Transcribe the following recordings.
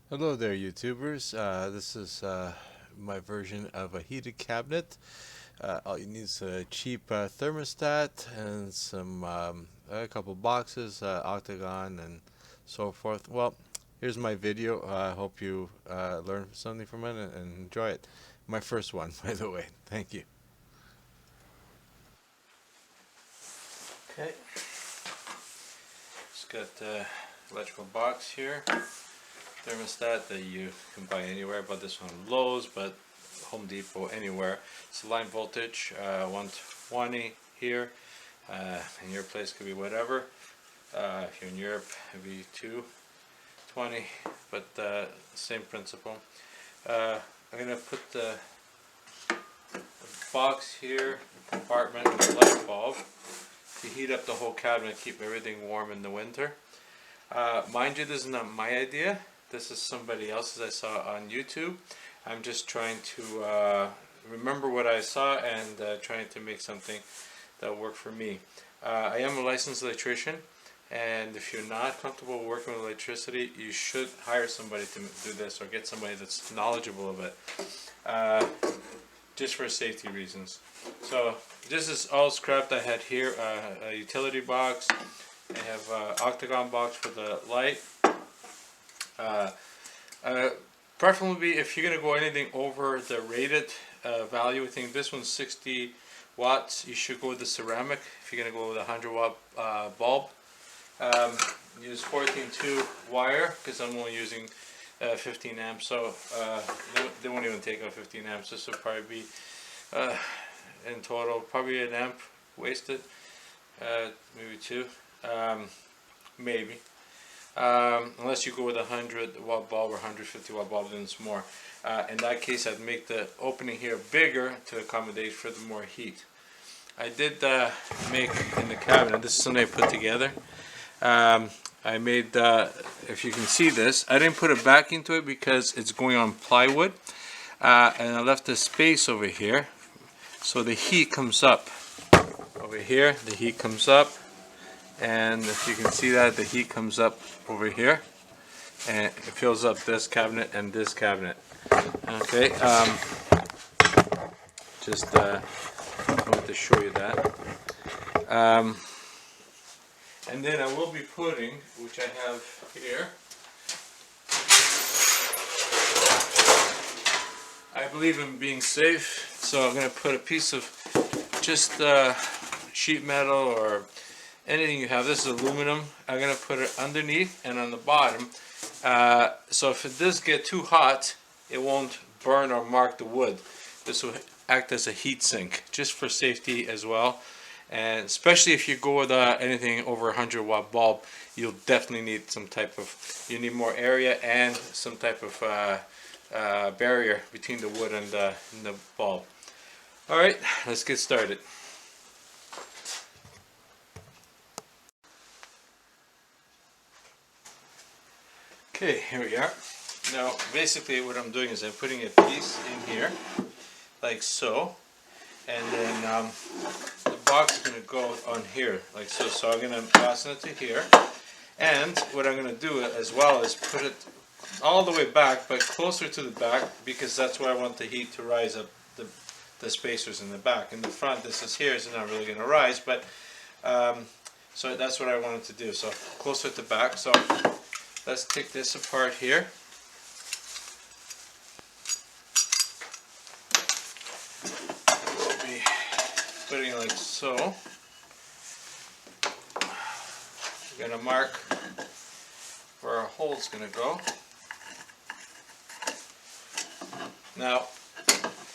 Hello there, YouTubers. This is my version of a heated cabinet. All you need is a cheap thermostat and a couple boxes, octagon, and so forth. Well, here's my video. I hope you learn something from it and enjoy it. My first one, by the way. Thank you. Okay, just got the electrical box here. Thermostat that you can buy anywhere. I bought this one at Lowe's, but Home Depot, anywhere. It's line voltage, 120 here. In your place could be whatever. If you're in Europe, it'd be 220, but same principle. I'm gonna put the box here, compartment with a light bulb to heat up the whole cabinet, keep everything warm in the winter. Mind you, this is not my idea. This is somebody else's I saw on YouTube. I'm just trying to remember what I saw and trying to make something that will work for me. I am a licensed electrician, and if you're not comfortable working with electricity, you should hire somebody to do this or get somebody that's knowledgeable of it, just for safety reasons. So this is all scrapped I had here, a utility box. I have an octagon box for the light. Preferably, if you're going to go anything over the rated value, I think this one's 60 watts. You should go with the ceramic if you're going to go with a 100-watt bulb. Use 14-2 wire because I'm only using 15 amps, so they won't even take out 15 amps. This will probably be in total probably an amp wasted, maybe two, maybe. Unless you go with a 100-watt bulb or 150-watt bulb, then it's more. In that case, I'd make the opening here bigger to accommodate for the more heat. I did make in the cabinet, this is something I put together. I made, if you can see this, I didn't put a back into it because it's going on plywood. And I left a space over here, so the heat comes up. Over here, the heat comes up. And if you can see that, the heat comes up over here and it fills up this cabinet and this cabinet. Okay, just I want to show you that. And then I will be putting, which I have here, I believe in being safe, so I'm going to put a piece of just sheet metal or anything you have. This is aluminum. I'm going to put it underneath and on the bottom. So if it does get too hot, it won't burn or mark the wood. This will act as a heat sink, just for safety as well. And especially if you go with anything over a 100-watt bulb, you'll definitely need some type of, you need more area and some type of barrier between the wood and the bulb. Alright, let's get started. Okay, here we are. Now, basically what I'm doing is I'm putting a piece in here, like so, and then the box is going to go on here, like so. So I'm going to fasten it to here, and what I'm going to do as well is put it all the way back, but closer to the back, because that's where I want the heat to rise up the spacers in the back. In the front, this is here, so not really going to rise, but so that's what I wanted to do. So closer to the back. So let's take this apart here. We'll be putting it like so. We're going to mark where our hole's going to go. Now,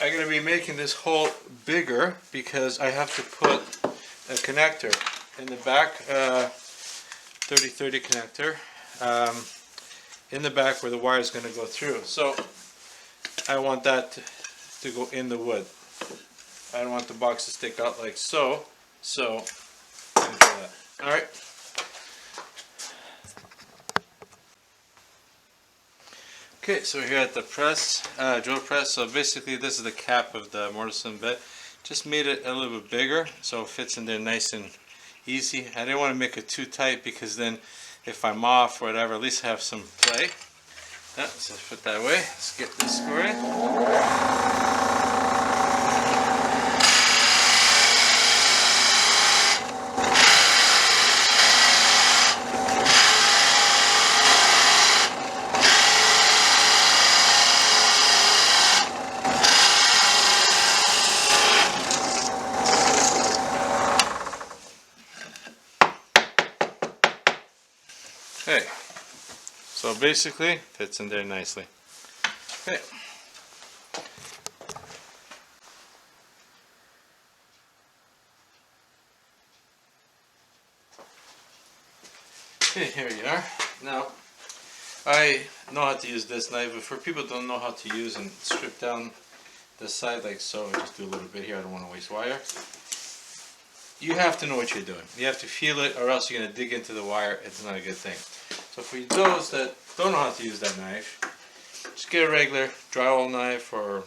I'm going to be making this hole bigger because I have to put a connector in the back, 30-30 connector. In the back where the wire is going to go through. So I want that to go in the wood. I don't want the box to stick out like so. So that. All right. Okay, so we're here at the press, drill press. So basically, this is the cap of the mortise and bit. Just made it a little bit bigger so it fits in there nice and easy. I didn't want to make it too tight because then if I'm off or whatever, at least have some play. Yeah, so put that away. Let's get this square. Okay, so basically fits in there nicely. Okay. Okay, here you are. Now, I know how to use this knife, but for people who don't know how to use and strip down the side like so, I just do a little bit here, I don't want to waste wire. You have to know what you're doing. You have to feel it, or else you're going to dig into the wire. It's not a good thing. So for those that don't know how to use that knife, just get a regular drywall knife or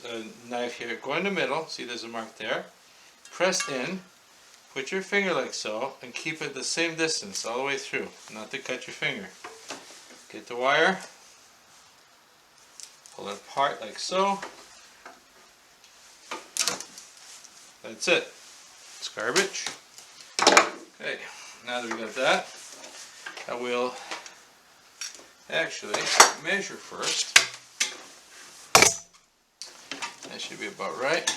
a knife here. Go in the middle, see there's a mark there. Press in, put your finger like so, and keep it the same distance all the way through, not to cut your finger. Get the wire, pull it apart like so. That's it. It's garbage. Okay, now that we got that, I will actually measure first. That should be about right.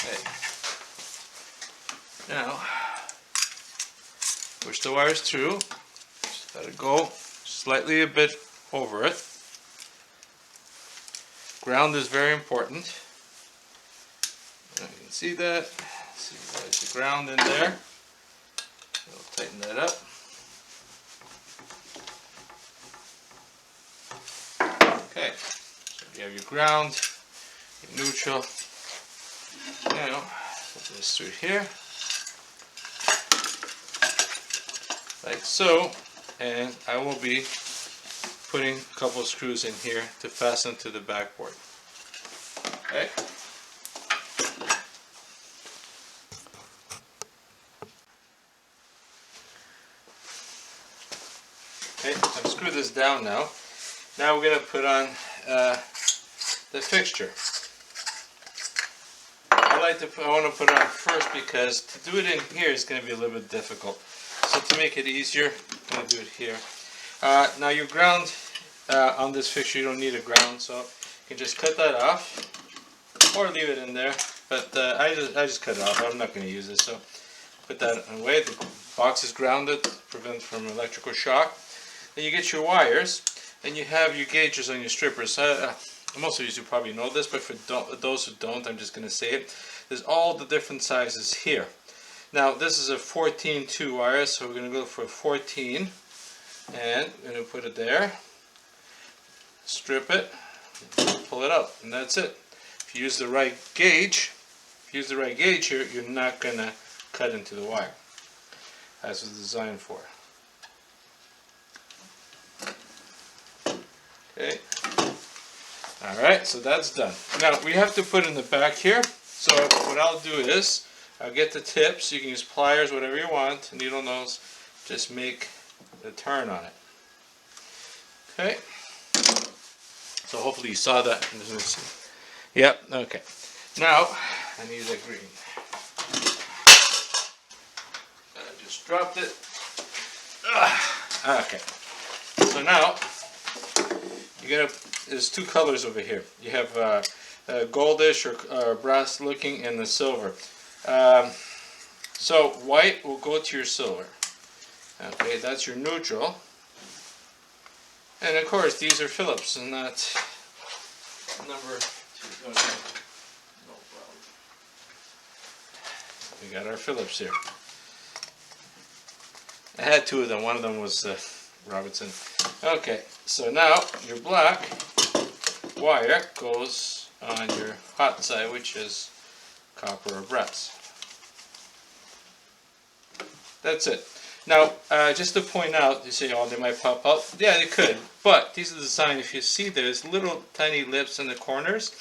Okay. Now, push the wires through. Just let it go slightly a bit over it. Ground is very important. You can see that. See, there's the ground in there. We'll tighten that up. Okay, so you have your ground, your neutral. Now, put this through here, like so, and I will be putting a couple of screws in here to fasten to the backboard. Okay. Okay, I've screwed this down now. Now we're going to put on the fixture. I want to put it on first because to do it in here is going to be a little bit difficult. So to make it easier, I'm going to do it here. Now your ground on this fixture, you don't need a ground, so you can just cut that off or leave it in there. But I just cut it off. I'm not going to use it, so put that away. The box is grounded, prevent from electrical shock. Then you get your wires, and you have your gauges on your strippers. Most of you probably know this, but for those who don't, I'm just going to say it. There's all the different sizes here. Now this is a 14-2 wire, so we're going to go for a 14, and we're going to put it there, strip it, pull it up, and that's it. If you use the right gauge, here, you're not going to cut into the wire. That's what it's designed for. Okay. Alright, so that's done. Now we have to put in the back here. So what I'll do is, I'll get the tips. You can use pliers, whatever you want, needle nose. Just make the turn on it. Okay. So hopefully you saw that. Yep, okay. Now, I need that green. I just dropped it. Okay. So now, there's two colors over here. You have goldish or brass looking and the silver. So white will go to your silver. Okay, that's your neutral. And of course these are Phillips and not number 2. Okay. No problem. We got our Phillips here. I had two of them. One of them was Robertson. Okay, so now your black wire goes on your hot side, which is copper or brass. That's it. Now, just to point out, you say, oh, they might pop out. Yeah, they could, but these are designed, if you see there's little tiny lips in the corners,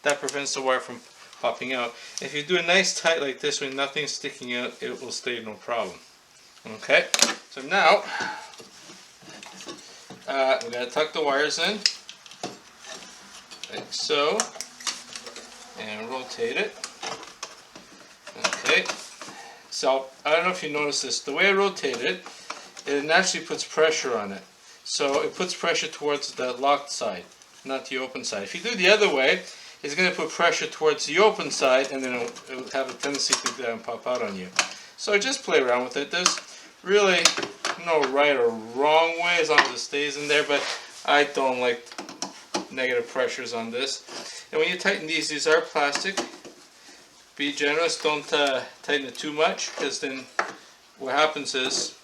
that prevents the wire from popping out. If you do a nice tight like this with nothing sticking out, it will stay no problem. Okay, so now we gotta tuck the wires in, like so, and rotate it. Okay, so I don't know if you noticed this, the way I rotate it, it naturally puts pressure on it. So it puts pressure towards the locked side, not the open side. If you do the other way, it's going to put pressure towards the open side, and then it'll have a tendency to pop out on you. So just play around with it. There's really no right or wrong way as long as it stays in there, but I don't like negative pressures on this. And when you tighten these are plastic. Be generous, don't tighten it too much, because then what happens is,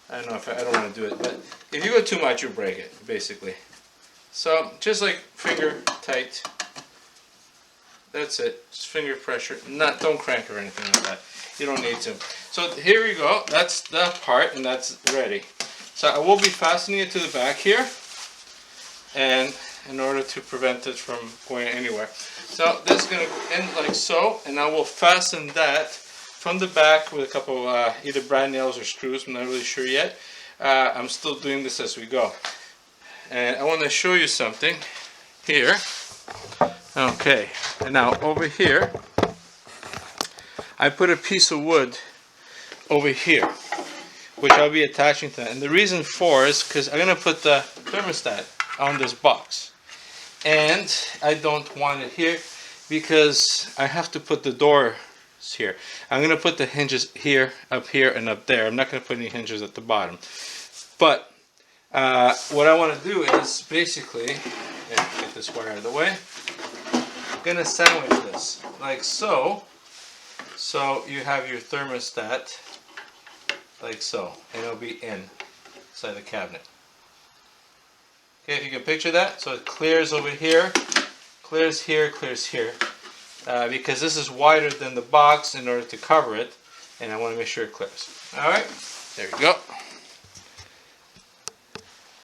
I don't know if I don't want to do it, but if you go too much, you'll break it, basically. So just like finger tight. That's it. Just finger pressure. Don't crank or anything like that. You don't need to. So here we go. That's the part, and that's ready. So I will be fastening it to the back here, and in order to prevent it from going anywhere. So this is going to end like so, and I will fasten that from the back with a couple either brad nails or screws. I'm not really sure yet. I'm still doing this as we go. And I want to show you something here. Okay, and now over here, I put a piece of wood over here, which I'll be attaching to that. And the reason for is because I'm going to put the thermostat on this box. And I don't want it here because I have to put the doors here. I'm going to put the hinges here, up here, and up there. I'm not going to put any hinges at the bottom. But what I want to do is basically, get this wire out of the way, I'm going to sandwich this like so. So you have your thermostat like so, and it'll be inside the cabinet. Okay, if you can picture that, so it clears over here, clears here, because this is wider than the box in order to cover it, and I want to make sure it clears. All right, there we go.